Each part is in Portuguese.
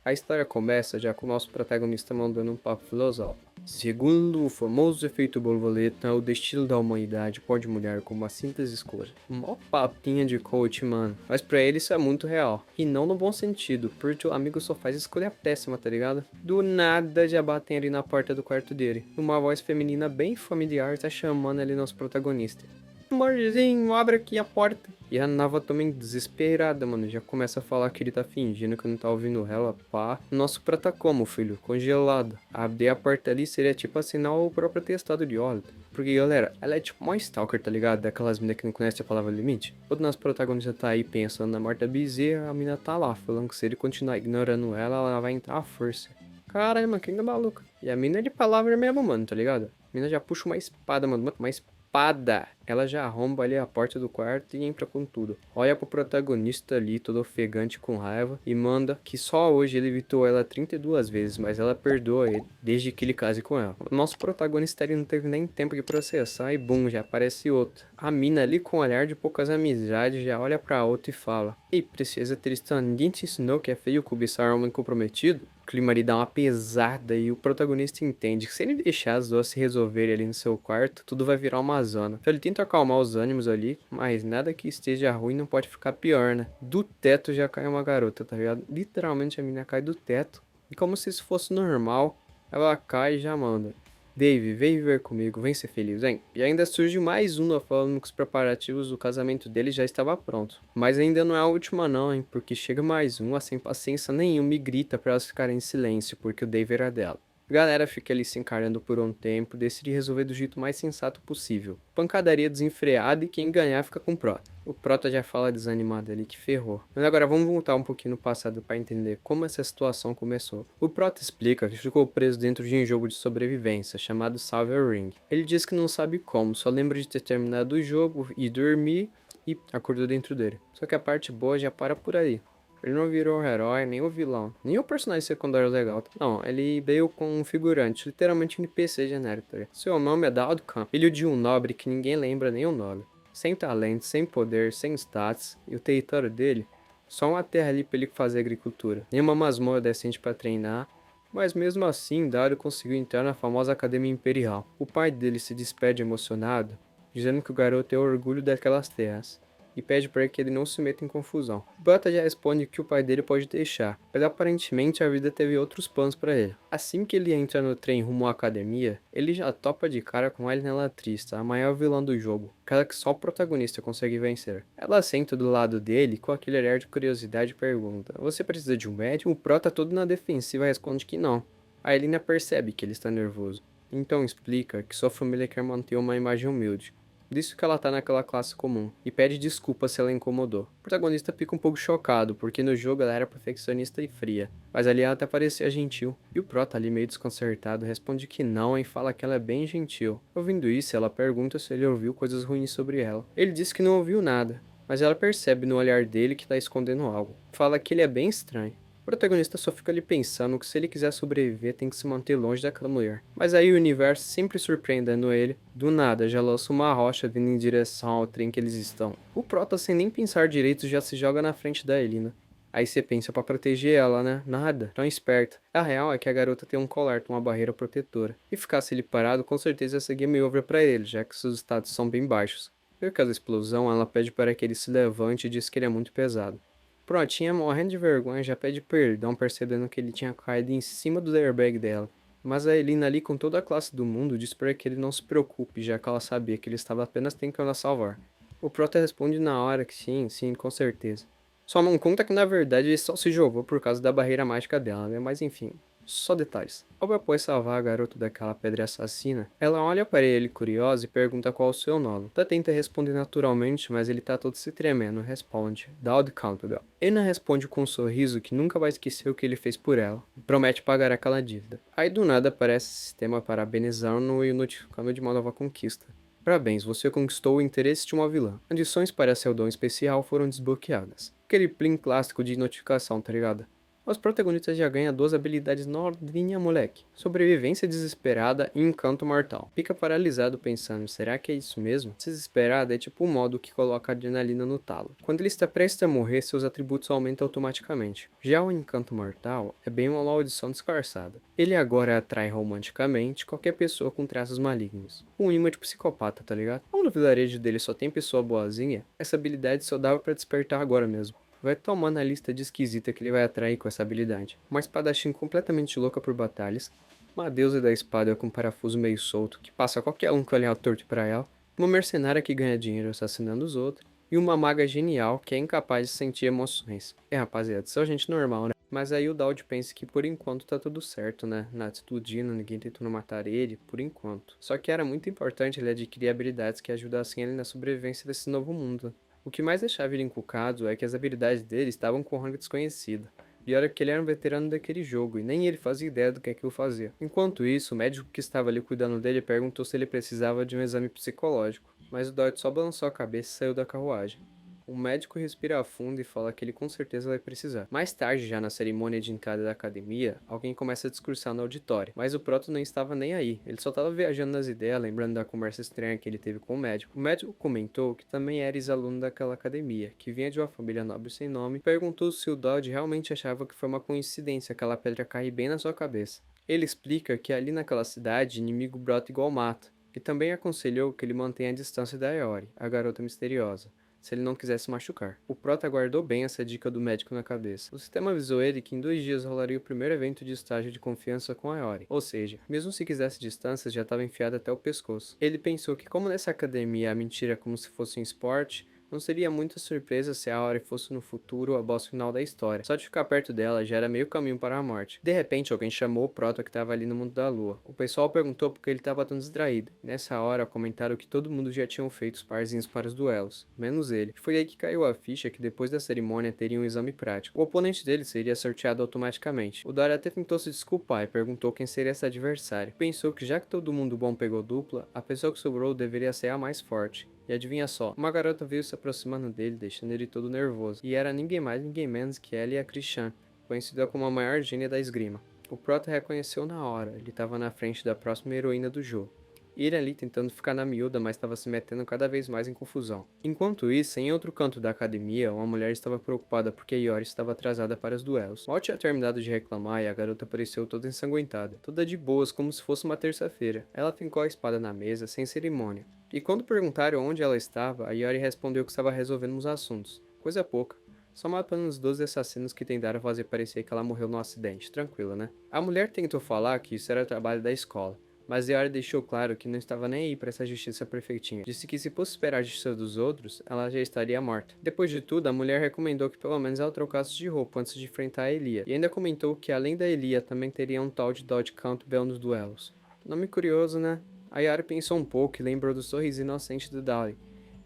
A história começa já com o nosso protagonista mandando um papo filosófico. Segundo o famoso efeito borboleta, o destino da humanidade pode mudar com uma simples escolha. Mó papinha de coach, mano. Mas pra ele isso é muito real. E não no bom sentido, porque o amigo só faz escolha péssima, tá ligado? Do nada já batem ali na porta do quarto dele. Uma voz feminina bem familiar tá chamando ali nosso protagonista. Amorzinho, abre aqui a porta. E a Nava também desesperada, mano. Já começa a falar que ele tá fingindo que não tá ouvindo ela, pá. Nosso prata como, filho? Congelado. Abrir a porta ali seria tipo assinar o próprio atestado de óbito. Porque, galera, ela é tipo uma stalker, tá ligado? Daquelas minas que não conhecem a palavra limite. Quando nosso protagonista tá aí pensando na morta bezerra, a mina tá lá, falando que se ele continuar ignorando ela, ela vai entrar à força. Caralho, mano, que ainda maluca. E a mina é de palavra mesmo, mano, tá ligado? A mina já puxa uma espada, mano, uma espada. Ela já arromba ali a porta do quarto e entra com tudo. Olha pro protagonista ali, todo ofegante com raiva, e manda que só hoje ele evitou ela 32 vezes, mas ela perdoa ele, desde que ele case com ela. O nosso protagonista ali não teve nem tempo de processar e bum, já aparece outro. A mina ali com um olhar de poucas amizades já olha pra outra e fala: Ei, princesa Tristan, ninguém te ensinou que é feio cobiçar um homem comprometido? O clima ali dá uma pesada e o protagonista entende que se ele deixar as duas se resolverem ali no seu quarto, tudo vai virar uma zona. Então ele tenta acalmar os ânimos ali, mas nada que esteja ruim não pode ficar pior, né? Do teto já cai uma garota, tá ligado? Literalmente a menina cai do teto. E como se isso fosse normal, ela cai e já manda: Dave, vem viver comigo, vem ser feliz, hein? E ainda surge mais uma falando que os preparativos do casamento dele já estava pronto. Mas ainda não é a última não, hein? Porque chega mais uma sem paciência nenhuma e grita para elas ficarem em silêncio, porque o Dave era dela. A galera fica ali se encarando por um tempo, decide resolver do jeito mais sensato possível. Pancadaria desenfreada e quem ganhar fica com o Prota. O Prota já fala desanimado ali que ferrou. Mas agora vamos voltar um pouquinho no passado para entender como essa situação começou. O Prota explica que ficou preso dentro de um jogo de sobrevivência chamado Silver Ring. Ele diz que não sabe como, só lembra de ter terminado o jogo e dormir e acordou dentro dele. Só que a parte boa já para por aí. Ele não virou o herói, nem o vilão, nem o personagem secundário legal. Não, ele veio com um figurante, literalmente um NPC genérico. Tá ligado? Seu nome é Daldcamp, filho de um nobre que ninguém lembra nem o nome. Sem talento, sem poder, sem status, e o território dele, só uma terra ali pra ele fazer agricultura. Nenhuma masmorra decente pra treinar, mas mesmo assim, Dario conseguiu entrar na famosa Academia Imperial. O pai dele se despede emocionado, dizendo que o garoto é orgulho daquelas terras e pede para que ele não se meta em confusão. Bota já responde que o pai dele pode deixar, mas aparentemente a vida teve outros planos para ele. Assim que ele entra no trem rumo à academia, ele já topa de cara com Elena Trista, a maior vilã do jogo, aquela que só o protagonista consegue vencer. Ela senta do lado dele com aquele olhar de curiosidade e pergunta: Você precisa de um médico? O Prota todo na defensiva responde que não. A Elena percebe que ele está nervoso, então explica que sua família quer manter uma imagem humilde. Disso que ela tá naquela classe comum, e pede desculpa se ela incomodou. O protagonista fica um pouco chocado, porque no jogo ela era perfeccionista e fria, mas ali ela até parecia gentil. E o Prota ali meio desconcertado responde que não e fala que ela é bem gentil. Ouvindo isso, ela pergunta se ele ouviu coisas ruins sobre ela. Ele diz que não ouviu nada, mas ela percebe no olhar dele que tá escondendo algo. Fala que ele é bem estranho. O protagonista só fica ali pensando que se ele quiser sobreviver tem que se manter longe daquela mulher. Mas aí o universo, sempre surpreendendo ele, do nada já lança uma rocha vindo em direção ao trem que eles estão. O Prota, sem nem pensar direito, já se joga na frente da Elina. Aí você pensa pra proteger ela, né? Nada, tão esperta. A real é que a garota tem um colar com uma barreira protetora. E ficasse ele parado, com certeza essa game over pra ele, já que seus status são bem baixos. Por causa da explosão, ela pede para que ele se levante e diz que ele é muito pesado. Protinha, morrendo de vergonha, já pede perdão, percebendo que ele tinha caído em cima do airbag dela. Mas a Elina ali, com toda a classe do mundo, diz para que ele não se preocupe, já que ela sabia que ele estava apenas tentando a salvar. O Prota responde na hora que sim, sim, com certeza. Só não conta que na verdade ele só se jogou por causa da barreira mágica dela, né? Mas enfim, só detalhes. Logo após salvar a garota daquela pedra assassina, ela olha para ele curiosa e pergunta qual o seu nome. Ela tenta responder naturalmente, mas ele tá todo se tremendo, responde: Dowd Campbell. Ele responde com um sorriso que nunca vai esquecer o que ele fez por ela, e promete pagar aquela dívida. Aí do nada aparece o sistema parabenizando-o e o notificando de uma nova conquista. Parabéns, você conquistou o interesse de uma vilã. Adições para seu dom especial foram desbloqueadas. Aquele plim clássico de notificação, tá ligado? Os protagonistas já ganham duas habilidades novinha, moleque. Sobrevivência desesperada e encanto mortal. Fica paralisado pensando, será que é isso mesmo? Desesperada é tipo o modo que coloca a adrenalina no talo. Quando ele está prestes a morrer, seus atributos aumentam automaticamente. Já o encanto mortal é bem uma maldição disfarçada. Ele agora atrai romanticamente qualquer pessoa com traços malignos. Um imã de psicopata, tá ligado? Como no vilarejo dele só tem pessoa boazinha, essa habilidade só dava pra despertar agora mesmo. Vai tomando a lista de esquisita que ele vai atrair com essa habilidade. Uma espadachim completamente louca por batalhas, uma deusa da espada com um parafuso meio solto, que passa qualquer um que olhar torto pra ela, uma mercenária que ganha dinheiro assassinando os outros, e uma maga genial que é incapaz de sentir emoções. Rapaziada, só gente normal, né? Mas aí o Dowd pensa que por enquanto tá tudo certo, né? Nats explodindo, ninguém tentando matar ele, por enquanto. Só que era muito importante ele adquirir habilidades que ajudassem ele na sobrevivência desse novo mundo. O que mais deixava ele encucado é que as habilidades dele estavam com rango desconhecido. E era que ele era um veterano daquele jogo, e nem ele fazia ideia do que aquilo fazia. Enquanto isso, o médico que estava ali cuidando dele perguntou se ele precisava de um exame psicológico, mas o Dodge só balançou a cabeça e saiu da carruagem. O médico respira fundo e fala que ele com certeza vai precisar. Mais tarde, já na cerimônia de entrada da academia, alguém começa a discursar no auditório, mas o Proto não estava nem aí. Ele só estava viajando nas ideias, lembrando da conversa estranha que ele teve com o médico. O médico comentou que também era ex-aluno daquela academia, que vinha de uma família nobre sem nome, e perguntou se o Dodge realmente achava que foi uma coincidência aquela pedra cair bem na sua cabeça. Ele explica que ali naquela cidade, inimigo brota igual mata, e também aconselhou que ele mantenha a distância da Aori, a garota misteriosa, se ele não quisesse machucar. O Prota guardou bem essa dica do médico na cabeça. O sistema avisou ele que em 2 dias rolaria o primeiro evento de estágio de confiança com a Aori, ou seja, mesmo se quisesse distâncias já estava enfiado até o pescoço. Ele pensou que como nessa academia a mentira é como se fosse um esporte, não seria muita surpresa se a Aori fosse no futuro a boss final da história. Só de ficar perto dela já era meio caminho para a morte. De repente, alguém chamou o Proto que estava ali no mundo da lua. O pessoal perguntou por que ele estava tão distraído. Nessa hora, comentaram que todo mundo já tinham feito os parzinhos para os duelos, menos ele. Foi aí que caiu a ficha que depois da cerimônia teria um exame prático. O oponente dele seria sorteado automaticamente. O Dario até tentou se desculpar e perguntou quem seria esse adversário. Pensou que já que todo mundo bom pegou dupla, a pessoa que sobrou deveria ser a mais forte. E adivinha só, uma garota veio se aproximando dele, deixando ele todo nervoso. E era ninguém mais, ninguém menos que ela e a Christian, conhecida como a maior gênia da esgrima. O Prota reconheceu na hora, ele estava na frente da próxima heroína do jogo. Ele ali tentando ficar na miúda, mas estava se metendo cada vez mais em confusão. Enquanto isso, em outro canto da academia, uma mulher estava preocupada porque Iori estava atrasada para os duelos. Mal tinha terminado de reclamar e a garota apareceu toda ensanguentada, toda de boas, como se fosse uma terça-feira. Ela fincou a espada na mesa, sem cerimônia. E quando perguntaram onde ela estava, a Iori respondeu que estava resolvendo uns assuntos. Coisa pouca. Só matando os 12 assassinos que tentaram fazer parecer que ela morreu num acidente. Tranquila, né? A mulher tentou falar que isso era trabalho da escola, mas Yara deixou claro que não estava nem aí para essa justiça perfeitinha. Disse que se fosse esperar a justiça dos outros, ela já estaria morta. Depois de tudo, a mulher recomendou que pelo menos ela trocasse de roupa antes de enfrentar a Elia. E ainda comentou que além da Elia, também teria um tal de Dodge Campbell nos duelos. Nome curioso, né? A Yara pensou um pouco e lembrou do sorriso inocente do Dali,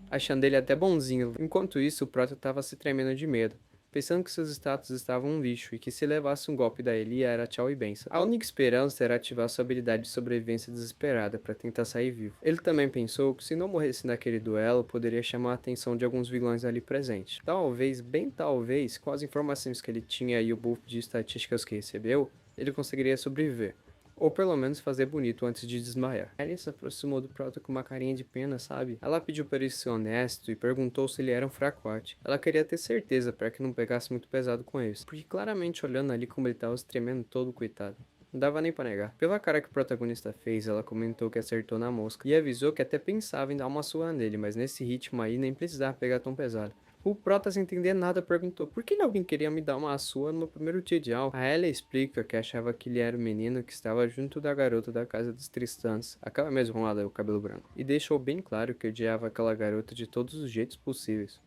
achando ele até bonzinho. Enquanto isso, o Prota estava se tremendo de medo, pensando que seus status estavam um lixo e que se levasse um golpe da Elia era tchau e benção. A única esperança era ativar sua habilidade de sobrevivência desesperada para tentar sair vivo. Ele também pensou que se não morresse naquele duelo, poderia chamar a atenção de alguns vilões ali presentes. Talvez, bem talvez, com as informações que ele tinha e o buff de estatísticas que recebeu, ele conseguiria sobreviver. Ou pelo menos fazer bonito antes de desmaiar. Ellie se aproximou do Proto com uma carinha de pena, sabe? Ela pediu para ele ser honesto e perguntou se ele era um fracote. Ela queria ter certeza para que não pegasse muito pesado com eles, porque claramente olhando ali como ele tava se tremendo todo, coitado. Não dava nem pra negar. Pela cara que o protagonista fez, ela comentou que acertou na mosca e avisou que até pensava em dar uma surra nele, mas nesse ritmo aí nem precisava pegar tão pesado. O Prota, sem entender nada, perguntou por que alguém queria me dar uma sua no meu primeiro dia de aula. A Ellie explica que achava que ele era o menino que estava junto da garota da casa dos Tristãs, aquela mesma lá do cabelo branco, e deixou bem claro que odiava aquela garota de todos os jeitos possíveis.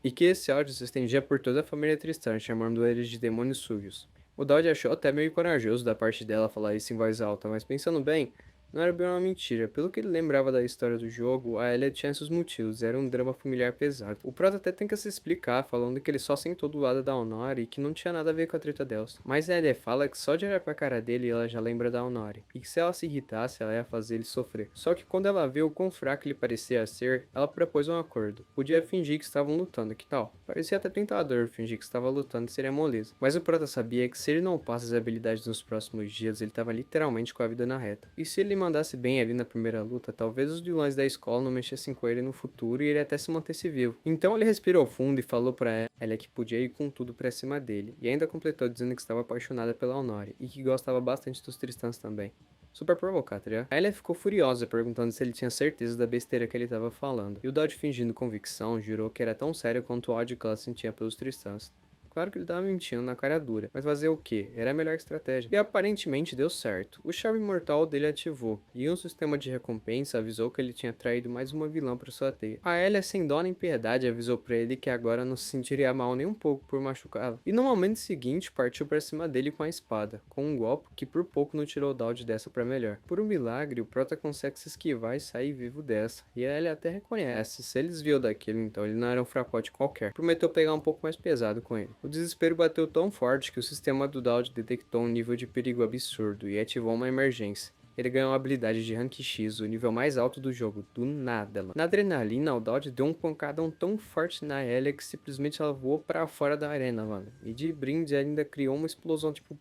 E que esse ódio se estendia por toda a família Tristan, chamando eles de demônios sujos. O Dodge achou até meio corajoso da parte dela falar isso em voz alta, mas pensando bem, Não era bem uma mentira. Pelo que ele lembrava da história do jogo, a Ellie tinha seus motivos, era um drama familiar pesado. O Prota até tenta se explicar, falando que ele só sentou do lado da Honori e que não tinha nada a ver com a treta delas. Mas a Ellie fala que só de olhar pra cara dele ela já lembra da Honori, e que se ela se irritasse, ela ia fazer ele sofrer. Só que quando ela vê o quão fraco ele parecia ser, ela propôs um acordo. Podia fingir que estavam lutando, que tal? Parecia até tentador fingir que estava lutando e seria moleza. Mas o Prota sabia que se ele não passa as habilidades nos próximos dias, ele estava literalmente com a vida na reta. E se ele mandasse bem ali na primeira luta, talvez os vilões da escola não mexessem com ele no futuro e ele até se mantesse vivo. Então ele respirou fundo e falou pra ela que podia ir com tudo pra cima dele, e ainda completou dizendo que estava apaixonada pela Honori, e que gostava bastante dos Tristãs também. Super provocado, tá ligado? Aí ela ficou furiosa, perguntando se ele tinha certeza da besteira que ele tava falando. E o Dodge, fingindo convicção, jurou que era tão sério quanto o ódio que ela sentia pelos Tristãs. Claro que ele tava mentindo na cara dura, mas fazer o quê? Era a melhor estratégia. E aparentemente deu certo. O charme mortal dele ativou, e um sistema de recompensa avisou que ele tinha traído mais uma vilã para sua teia. A Elia, sem dó nem piedade, avisou pra ele que agora não se sentiria mal nem um pouco por machucá-la. E no momento seguinte, partiu pra cima dele com a espada, com um golpe que por pouco não tirou o Dodge dessa pra melhor. Por um milagre, o Prota consegue se esquivar e sair vivo dessa. E a Elia até reconhece, se ele desviou daquilo, então ele não era um fracote qualquer. Prometeu pegar um pouco mais pesado com ele. O desespero bateu tão forte que o sistema do Dodge detectou um nível de perigo absurdo e ativou uma emergência. Ele ganhou a habilidade de Rank X, o nível mais alto do jogo, do nada, mano. Na adrenalina, o Dodge deu um pancadão tão forte na Ellie que simplesmente ela voou pra fora da arena, mano. E de brinde ainda criou uma explosão tipo...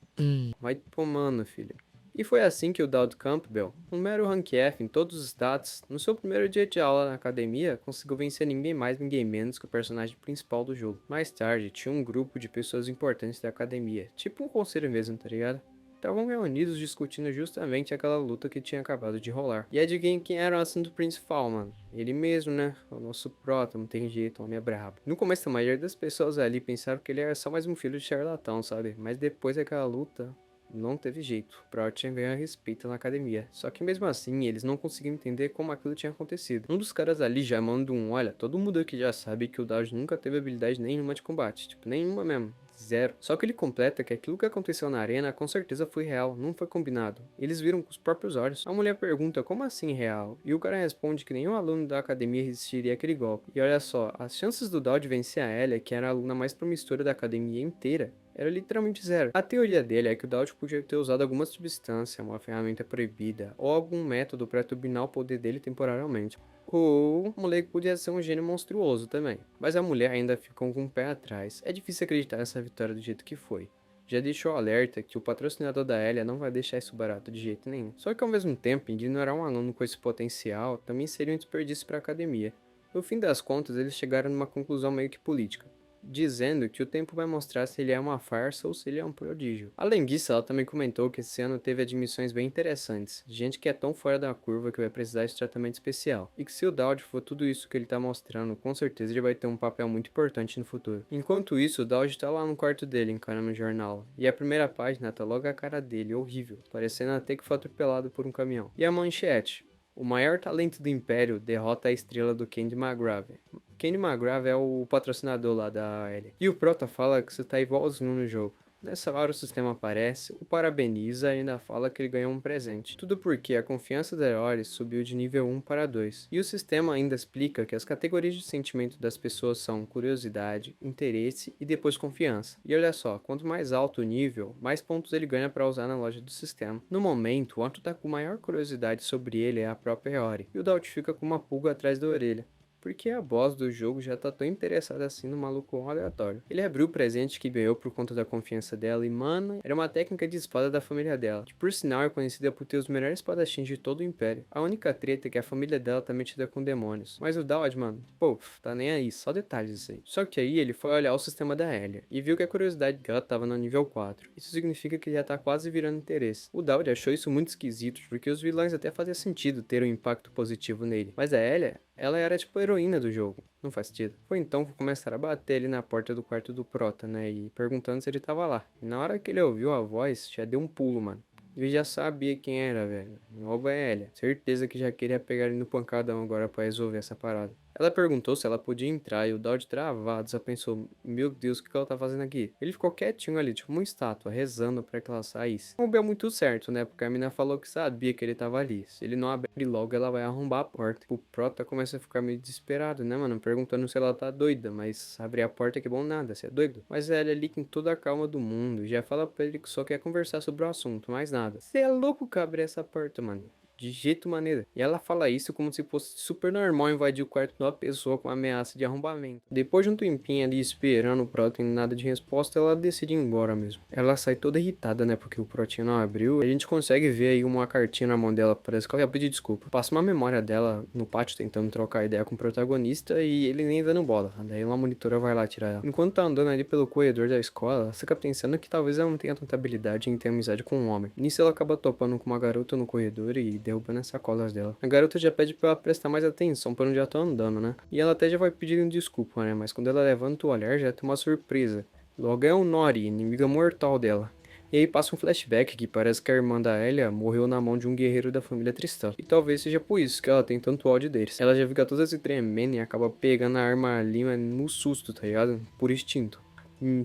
Vai tomando, filho. E foi assim que o Dowd Campbell, um mero rank F em todos os status, no seu primeiro dia de aula na academia, conseguiu vencer ninguém mais ninguém menos que o personagem principal do jogo. Mais tarde, tinha um grupo de pessoas importantes da academia, tipo um conselho mesmo, tá ligado? Estavam reunidos discutindo justamente aquela luta que tinha acabado de rolar. E adivinha quem era o assunto principal, mano? Ele mesmo, né? O nosso prota, não tem jeito, o homem é brabo. No começo, a maioria das pessoas ali pensaram que ele era só mais um filho de charlatão, sabe? Mas depois daquela luta... não teve jeito, Protein ganhou respeito na academia, só que mesmo assim eles não conseguiam entender como aquilo tinha acontecido. Um dos caras ali já manda olha, todo mundo aqui já sabe que o Dodge nunca teve habilidade nenhuma de combate, tipo, nenhuma mesmo. Zero. Só que ele completa que aquilo que aconteceu na arena com certeza foi real, não foi combinado. Eles viram com os próprios olhos. A mulher pergunta como assim real? E o cara responde que nenhum aluno da academia resistiria àquele golpe. E olha só, as chances do Dodge vencer a Ellie, que era a aluna mais promissora da academia inteira, era literalmente zero. A teoria dele é que o Dodge podia ter usado alguma substância, uma ferramenta proibida, ou algum método para turbinar o poder dele temporariamente. Ou o moleque podia ser um gênio monstruoso também. Mas a mulher ainda ficou com o pé atrás. É difícil acreditar nessa vitória do jeito que foi. Já deixou alerta que o patrocinador da Elia não vai deixar isso barato de jeito nenhum. Só que ao mesmo tempo, ignorar um aluno com esse potencial também seria um desperdício para a academia. No fim das contas, eles chegaram numa conclusão meio que política, dizendo que o tempo vai mostrar se ele é uma farsa ou se ele é um prodígio. Além disso, ela também comentou que esse ano teve admissões bem interessantes, de gente que é tão fora da curva que vai precisar de tratamento especial, e que se o Dowd for tudo isso que ele tá mostrando, com certeza ele vai ter um papel muito importante no futuro. Enquanto isso, o Dowd tá lá no quarto dele, encarando o jornal, e a primeira página tá logo a cara dele, horrível, parecendo até que foi atropelado por um caminhão. E a manchete: o maior talento do Império derrota a estrela do Candy McGrave. Candy McGrave é o patrocinador lá da Ellie. E o Prota fala que você tá igualzinho no jogo. Nessa hora o sistema aparece, o parabeniza e ainda fala que ele ganhou um presente. Tudo porque a confiança da Eori subiu de nível 1 para 2. E o sistema ainda explica que as categorias de sentimento das pessoas são curiosidade, interesse e depois confiança. E olha só, quanto mais alto o nível, mais pontos ele ganha para usar na loja do sistema. No momento, o Anto tá com maior curiosidade sobre ele é a própria Eori. E o Daut fica com uma pulga atrás da orelha, porque a boss do jogo já tá tão interessada assim no maluco aleatório. Ele abriu o presente que ganhou por conta da confiança dela e, mano, era uma técnica de espada da família dela, que por sinal é conhecida por ter os melhores espadachins de todo o Império. A única treta é que a família dela tá metida com demônios. Mas o Dowd, mano, pô, tá nem aí, só detalhes isso aí. Só que aí ele foi olhar o sistema da Elia e viu que a curiosidade dela tava no nível 4. Isso significa que já tá quase virando interesse. O Dowd achou isso muito esquisito, porque os vilões até fazia sentido ter um impacto positivo nele. Mas a Elia, ela era tipo a heroína do jogo. Não faz sentido. Foi então que começaram a bater ali na porta do quarto do Prota, né? E perguntando se ele tava lá. E na hora que ele ouviu a voz, já deu um pulo, mano. Ele já sabia quem era, velho. Nova Elia. Certeza que já queria pegar ele no pancadão agora pra resolver essa parada. Ela perguntou se ela podia entrar e o Dodge travado só pensou, meu Deus, o que ela tá fazendo aqui? Ele ficou quietinho ali, tipo uma estátua, rezando pra que ela saísse. Não deu muito certo, né? Porque a mina falou que sabia que ele tava ali. Se ele não abrir logo, ela vai arrombar a porta. O Prota começa a ficar meio desesperado, né, mano? Perguntando se ela tá doida, mas abrir a porta que bom nada, você é doido? Mas ela ali com toda a calma do mundo, já fala pra ele que só quer conversar sobre o assunto, mais nada. Você é louco que abrir essa porta, mano. De jeito maneira. E ela fala isso como se fosse super normal invadir o quarto de uma pessoa com ameaça de arrombamento. Depois de um tempinho ali esperando o Proto e nada de resposta, ela decide ir embora mesmo. Ela sai toda irritada, né? Porque o Protinho não abriu. A gente consegue ver aí uma cartinha na mão dela. Parece que ela ia pedir desculpa. Passa uma memória dela no pátio tentando trocar ideia com o protagonista e ele nem dando bola. Daí uma monitora vai lá tirar ela. Enquanto tá andando ali pelo corredor da escola, ela fica pensando que talvez ela não tenha tanta habilidade em ter amizade com um homem. Nisso ela acaba topando com uma garota no corredor e derrubando as sacolas dela. A garota já pede pra ela prestar mais atenção pra onde ela tá andando, né? E ela até já vai pedindo desculpa, né? Mas quando ela levanta o olhar, já tem uma surpresa. Logo é o Nori, inimiga mortal dela. E aí passa um flashback que parece que a irmã da Elia morreu na mão de um guerreiro da família Tristão. E talvez seja por isso que ela tem tanto ódio deles. Ela já fica toda se tremendo e acaba pegando a arma ali mas no susto, tá ligado? Por instinto.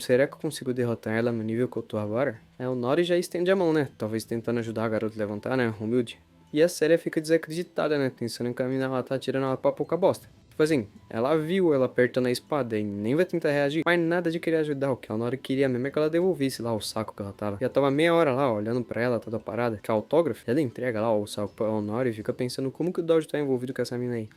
Será que eu consigo derrotar ela no nível que eu tô agora? O Nori já estende a mão, né? Talvez tentando ajudar a garota a levantar, né? Humilde. E a série fica desacreditada, né? Pensando em que a mina ela tá tirando ela pra pouca bosta. Tipo assim, ela viu ela apertando a espada e nem vai tentar reagir. Mas nada de querer ajudar. O que a Nori queria mesmo é que ela devolvesse lá o saco que ela tava. Já tava meia hora lá, olhando pra ela, toda parada. Que a autógrafo, ela entrega lá o saco pra Nori e fica pensando como que o Dodge tá envolvido com essa mina aí.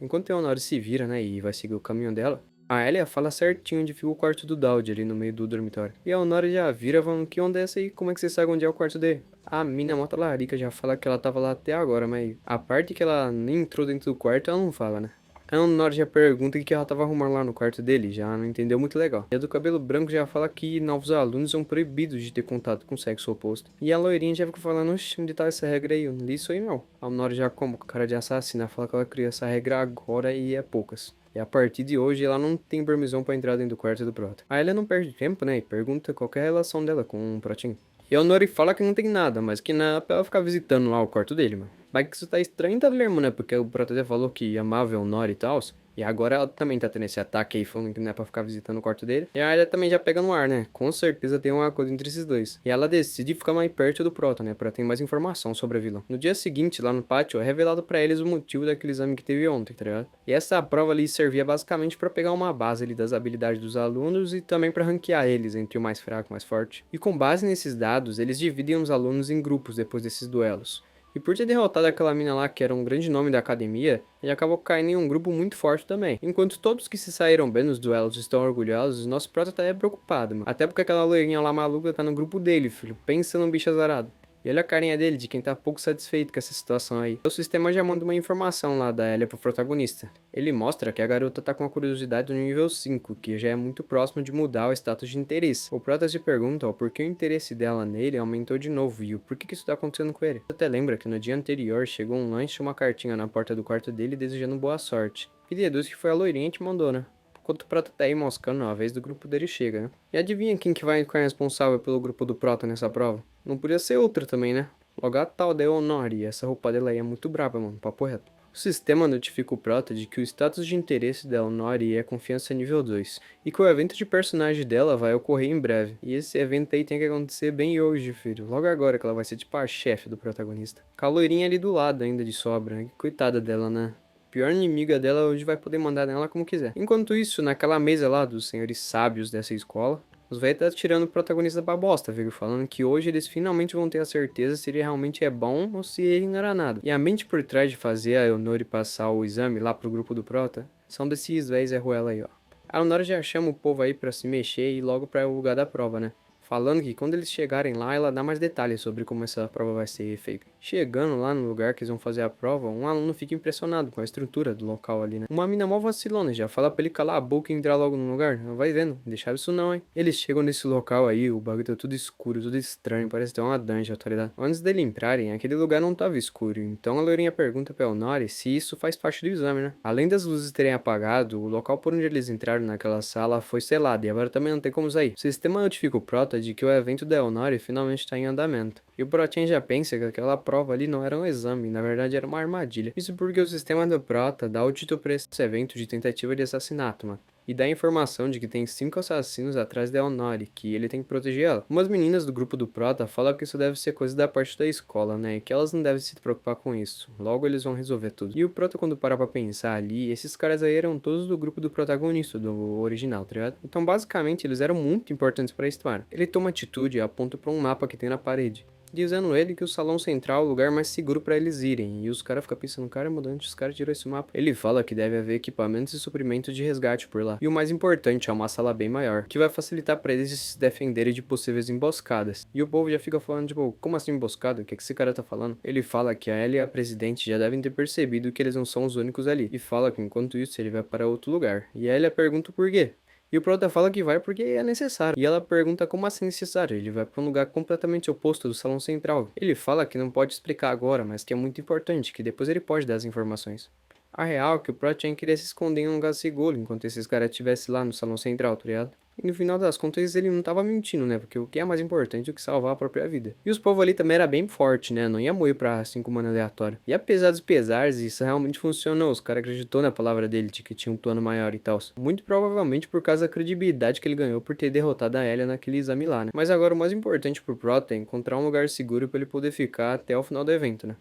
Enquanto a Nori se vira, né? E vai seguir o caminho dela. A Elia fala certinho onde fica o quarto do Dowd ali no meio do dormitório. E a Honora já vira falando que onda é essa aí, como é que você sabe onde é o quarto dele? A mina mota larica já fala que ela tava lá até agora, mas a parte que ela nem entrou dentro do quarto ela não fala, né? A Honora já pergunta o que ela tava arrumando lá no quarto dele, já não entendeu muito legal. E a do cabelo branco já fala que novos alunos são proibidos de ter contato com o sexo oposto. E a loirinha já fica falando, oxe, onde tá essa regra aí? Eu não li isso aí não. A Honora já como com cara de assassina, fala que ela criou essa regra agora e é poucas. E a partir de hoje ela não tem permissão pra entrar dentro do quarto do Prota. Aí ela não perde tempo, né? E pergunta qual é a relação dela com o Protinho. E a Nori fala que não tem nada, mas que não é pra ela ficar visitando lá o quarto dele, mano. Mas que isso tá estranho, tá, Lermo, né? Porque o Prota até falou que amava o Nori e tal. E agora ela também tá tendo esse ataque aí, falando que não é pra ficar visitando o quarto dele. E a Arya também já pega no ar, né? Com certeza tem uma coisa entre esses dois. E ela decide ficar mais perto do Prota, né? Pra ter mais informação sobre a vilã. No dia seguinte, lá no pátio, é revelado pra eles o motivo daquele exame que teve ontem, tá ligado? E essa prova ali servia basicamente pra pegar uma base ali das habilidades dos alunos e também pra ranquear eles entre o mais fraco e o mais forte. E com base nesses dados, eles dividem os alunos em grupos depois desses duelos. E por ter derrotado aquela mina lá que era um grande nome da academia, ele acabou caindo em um grupo muito forte também. Enquanto todos que se saíram bem nos duelos estão orgulhosos, nosso prota tá preocupado, mano. Até porque aquela loirinha lá maluca tá no grupo dele, filho. Pensa num bicho azarado. E olha a carinha dele, de quem tá pouco satisfeito com essa situação aí. O sistema já manda uma informação lá da Elia pro protagonista. Ele mostra que a garota tá com a curiosidade no nível 5, que já é muito próximo de mudar o status de interesse. O prota se pergunta por que o interesse dela nele aumentou de novo e o por que isso tá acontecendo com ele. Você até lembra que no dia anterior chegou um lanche e uma cartinha na porta do quarto dele desejando boa sorte. E deduz que foi a loirinha que mandou, né? Enquanto o Prota tá aí moscando, a vez do grupo dele chega, né? E adivinha quem que vai ficar responsável pelo grupo do Prota nessa prova? Não podia ser outra também, né? Logo a tal da Honori, essa roupa dela aí é muito braba, mano, papo reto. O sistema notifica o Prota de que o status de interesse da Honori é confiança nível 2, e que o evento de personagem dela vai ocorrer em breve. E esse evento aí tem que acontecer bem hoje, filho, logo agora que ela vai ser tipo a chefe do protagonista. Com a loirinha ali do lado ainda de sobra, né? Coitada dela, né? Pior inimiga dela hoje vai poder mandar nela como quiser. Enquanto isso, naquela mesa lá dos senhores sábios dessa escola, os velhos tá tirando o protagonista pra bosta, viu? Falando que hoje eles finalmente vão ter a certeza se ele realmente é bom ou se ele não era nada. E a mente por trás de fazer a Eonori passar o exame lá pro grupo do Prota são desses velhos Ruela aí, ó. A Eonori já chama o povo aí pra se mexer e logo pra o lugar da prova, né? Falando que quando eles chegarem lá, ela dá mais detalhes sobre como essa prova vai ser feita. Chegando lá no lugar que eles vão fazer a prova, um aluno fica impressionado com a estrutura do local ali, né? Uma mina mó vacilona, já fala pra ele calar a boca e entrar logo no lugar. Vai vendo, deixar isso não, hein? Eles chegam nesse local aí, o bagulho tá tudo escuro, tudo estranho, parece ter uma dungeon, tá ligado? Antes dele entrarem, aquele lugar não tava escuro, então a loirinha pergunta pra Elnori se isso faz parte do exame, né? Além das luzes terem apagado, o local por onde eles entraram naquela sala foi selado e agora também não tem como sair. O sistema notifica o Prota nota de que o evento da Elnori finalmente está em andamento. E o Protein já pensa que aquela prova ali não era um exame, na verdade era uma armadilha. Isso porque o sistema do Prota dá o título para esse evento de tentativa de assassinato, mano. E dá a informação de que tem 5 assassinos atrás da Elnori, que ele tem que proteger ela. Umas meninas do grupo do Prota falam que isso deve ser coisa da parte da escola, né? E que elas não devem se preocupar com isso. Logo eles vão resolver tudo. E o Prota, quando para pra pensar ali, esses caras aí eram todos do grupo do protagonista, do original, tá ligado? Então basicamente eles eram muito importantes pra história. Ele toma atitude e aponta pra um mapa que tem na parede, dizendo ele que o salão central é o lugar mais seguro pra eles irem. E os caras ficam pensando, cara, mudante, os caras tirou esse mapa. Ele fala que deve haver equipamentos e suprimentos de resgate por lá. E o mais importante, é uma sala bem maior, que vai facilitar pra eles se defenderem de possíveis emboscadas. E o povo já fica falando, tipo, como assim emboscada? O que esse cara tá falando? Ele fala que a Ellie e a presidente já devem ter percebido que eles não são os únicos ali. E fala que enquanto isso ele vai para outro lugar. E a Ellie pergunta o porquê. E o Prota fala que vai porque é necessário. E ela pergunta como assim necessário. Ele vai para um lugar completamente oposto do salão central. Ele fala que não pode explicar agora, mas que é muito importante, que depois ele pode dar as informações. A real é que o Protein queria se esconder em um lugar seguro enquanto esses caras estivessem lá no salão central, tá ligado? E no final das contas ele não tava mentindo, né? Porque o que é mais importante do que salvar a própria vida. E os povos ali também era bem forte, né? Não ia morrer pra 5 manos aleatório. E apesar dos pesares, isso realmente funcionou. Os caras acreditou na palavra dele de que tinha um plano maior e tal. Muito provavelmente por causa da credibilidade que ele ganhou por ter derrotado a Elia naquele exame lá, né? Mas agora o mais importante pro Prota é encontrar um lugar seguro pra ele poder ficar até o final do evento, né?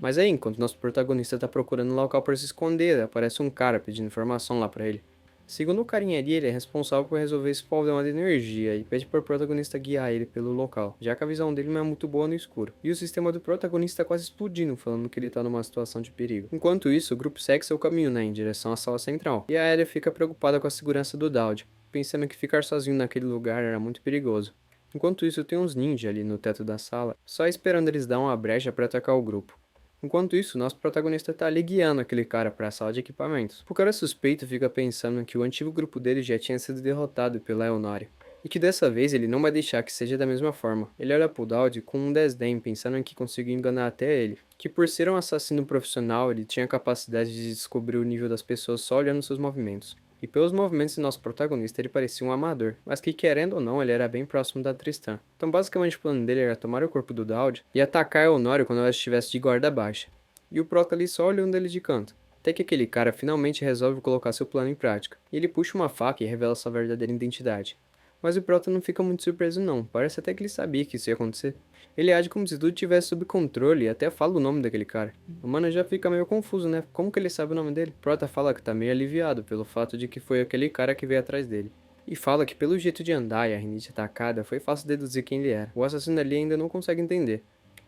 Mas aí, enquanto nosso protagonista tá procurando um local para se esconder, aparece um cara pedindo informação lá pra ele. Segundo o carinha ali, ele é responsável por resolver esse problema de energia e pede para o protagonista guiar ele pelo local, já que a visão dele não é muito boa no escuro. E o sistema do protagonista tá quase explodindo, falando que ele tá numa situação de perigo. Enquanto isso, o grupo segue seu caminho, né, em direção à sala central. E a Ellie fica preocupada com a segurança do Dowd, pensando que ficar sozinho naquele lugar era muito perigoso. Enquanto isso, tem uns ninjas ali no teto da sala, só esperando eles dar uma brecha para atacar o grupo. Enquanto isso, nosso protagonista tá ali guiando aquele cara para a sala de equipamentos. O cara suspeito fica pensando que o antigo grupo dele já tinha sido derrotado pela Elnori, e que dessa vez ele não vai deixar que seja da mesma forma. Ele olha pro Dowd com um desdém, pensando que conseguiu enganar até ele, que por ser um assassino profissional, ele tinha a capacidade de descobrir o nível das pessoas só olhando seus movimentos. E pelos movimentos do nosso protagonista, ele parecia um amador, mas que querendo ou não, ele era bem próximo da Tristan. Então basicamente o plano dele era tomar o corpo do Dowd e atacar a Elnori quando ela estivesse de guarda baixa. E o Prota ali só olhando ele de canto. Até que aquele cara finalmente resolve colocar seu plano em prática. E ele puxa uma faca e revela sua verdadeira identidade. Mas o Prota não fica muito surpreso não, parece até que ele sabia que isso ia acontecer. Ele age como se tudo tivesse sob controle e até fala o nome daquele cara. O mano já fica meio confuso, né? Como que ele sabe o nome dele? Prota fala que tá meio aliviado pelo fato de que foi aquele cara que veio atrás dele. E fala que pelo jeito de andar e a rinite atacada, foi fácil deduzir quem ele era. O assassino ali ainda não consegue entender.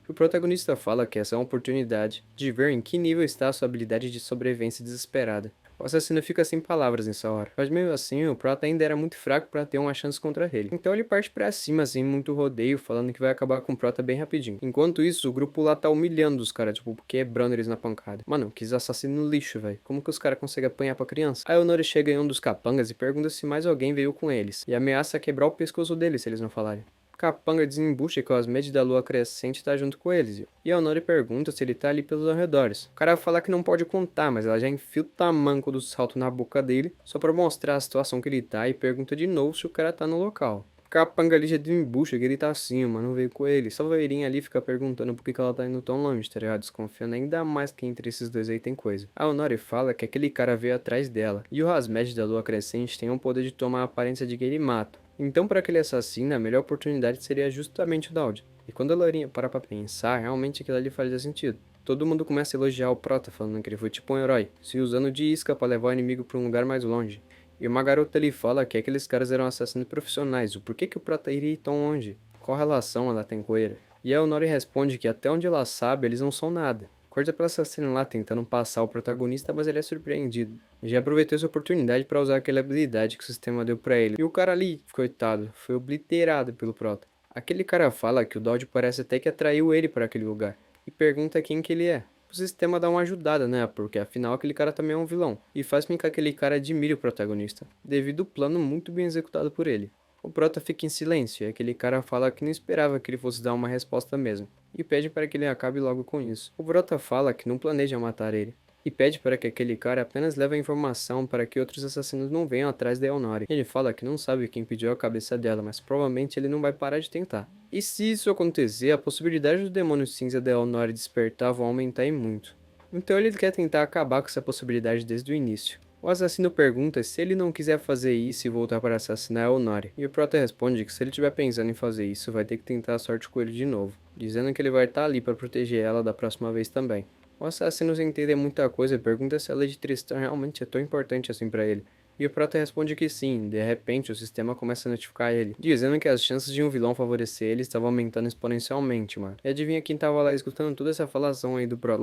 O protagonista fala que essa é uma oportunidade de ver em que nível está a sua habilidade de sobrevivência desesperada. O assassino fica sem palavras nessa hora, mas mesmo assim o Prota ainda era muito fraco para ter uma chance contra ele. Então ele parte pra cima sem muito rodeio, falando que vai acabar com o Prota bem rapidinho. Enquanto isso, o grupo lá tá humilhando os caras, tipo, quebrando eles na pancada. Mano, que assassino lixo, velho. Como que os caras conseguem apanhar pra criança? A Elnori chega em um dos capangas e pergunta se mais alguém veio com eles, e ameaça quebrar o pescoço deles se eles não falarem. Capanga desembucha que o Asmede da lua crescente tá junto com eles, e a Honori pergunta se ele tá ali pelos arredores. O cara fala que não pode contar, mas ela já enfia o tamanco do salto na boca dele, só pra mostrar a situação que ele tá, e pergunta de novo se o cara tá no local. Capanga ali já desembucha que ele tá acima, não veio com ele. Só a Veirinha ali fica perguntando por que ela tá indo tão longe, tá ligado? Desconfiando ainda mais que entre esses dois aí tem coisa. A Honori fala que aquele cara veio atrás dela, e o Asmede da lua crescente tem o poder de tomar a aparência de quem ele mata. Então, para aquele assassino, a melhor oportunidade seria justamente o Dowd. E quando a Lourinha para pra pensar, realmente aquilo ali fazia sentido. Todo mundo começa a elogiar o Prota, falando que ele foi tipo um herói, se usando de isca para levar o inimigo para um lugar mais longe. E uma garota ali fala que aqueles caras eram assassinos profissionais, o porquê que o Prota iria ir tão longe? Qual relação ela tem com ele? E a Honori responde que até onde ela sabe, eles não são nada. Corta pela assassino lá tentando passar o protagonista, mas ele é surpreendido. Já aproveitou essa oportunidade para usar aquela habilidade que o sistema deu pra ele. E o cara ali, coitado, foi obliterado pelo Prota. Aquele cara fala que o Dowd parece até que atraiu ele para aquele lugar. E pergunta quem que ele é. O sistema dá uma ajudada, né? Porque afinal aquele cara também é um vilão. E faz com que aquele cara admire o protagonista, devido ao plano muito bem executado por ele. O Prota fica em silêncio e aquele cara fala que não esperava que ele fosse dar uma resposta mesmo, e pede para que ele acabe logo com isso. O Prota fala que não planeja matar ele, e pede para que aquele cara apenas leve a informação para que outros assassinos não venham atrás da Elnori. Ele fala que não sabe quem pediu a cabeça dela, mas provavelmente ele não vai parar de tentar. E se isso acontecer, a possibilidade do demônio cinza da Elnori despertar vão aumentar e muito. Então ele quer tentar acabar com essa possibilidade desde o início. O assassino pergunta se ele não quiser fazer isso e voltar para assassinar a Elnori, e o Prota responde que se ele estiver pensando em fazer isso, vai ter que tentar a sorte com ele de novo, dizendo que ele vai estar ali para proteger ela da próxima vez também. O assassino, sem entender muita coisa, pergunta se a lei de Tristan realmente é tão importante assim para ele. E o Prota responde que sim, de repente o sistema começa a notificar ele, dizendo que as chances de um vilão favorecer ele estavam aumentando exponencialmente, mano. E adivinha quem tava lá escutando toda essa falação aí do Prota?